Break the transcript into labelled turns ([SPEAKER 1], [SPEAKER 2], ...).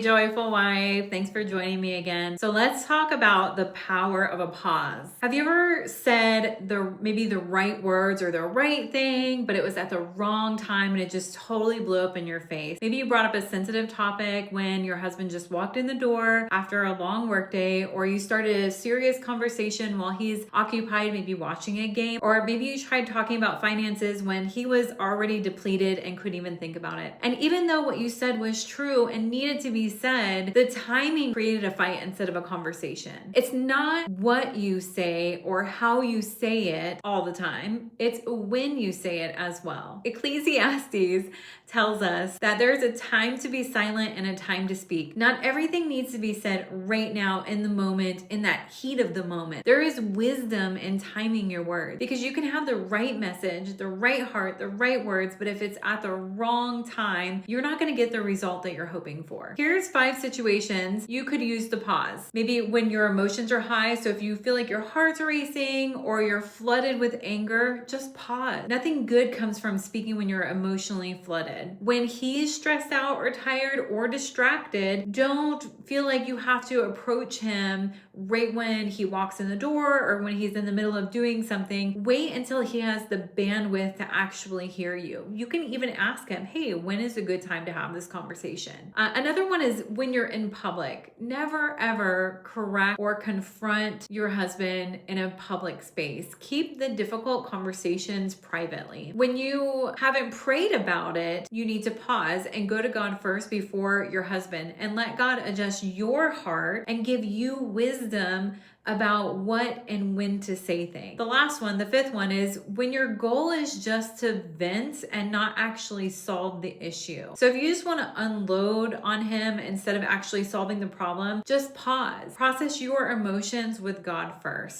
[SPEAKER 1] joyful wife. Thanks for joining me again. So let's talk about the power of a pause. Have you ever said maybe the right words or the right thing, but it was at the wrong time and it just totally blew up in your face? Maybe you brought up a sensitive topic when your husband just walked in the door after a long workday, or you started a serious conversation while he's occupied, maybe watching a game, or maybe you tried talking about finances when he was already depleted and couldn't even think about it. And even though what you said was true and needed to be said, the timing created a fight instead of a conversation. It's not what you say or how you say it all the time, it's when you say it as well. Ecclesiastes tells us that there's a time to be silent and a time to speak. Not everything needs to be said right now in the moment, in that heat of the moment. There is wisdom in timing your words, because you can have the right message, the right heart, the right words, but if it's at the wrong time, you're not going to get the result that you're hoping for. Here's 5 situations you could use the pause. Maybe when your emotions are high, so if you feel like your heart's racing or you're flooded with anger, just pause. Nothing good comes from speaking when you're emotionally flooded. When he's stressed out or tired or distracted, don't feel like you have to approach him right when he walks in the door or when he's in the middle of doing something. Wait until he has the bandwidth to actually hear you. You can even ask him, hey, when is a good time to have this conversation? Another one is when you're in public. Never ever correct or confront your husband in a public space. Keep the difficult conversations privately. When you haven't prayed about it, you need to pause and go to God first before your husband and let God adjust your heart and give you wisdom about what and when to say things. The last one, the 5th one, is when your goal is just to vent and not actually solve the issue. So if you just want to unload on him instead of actually solving the problem, just pause. Process your emotions with God first.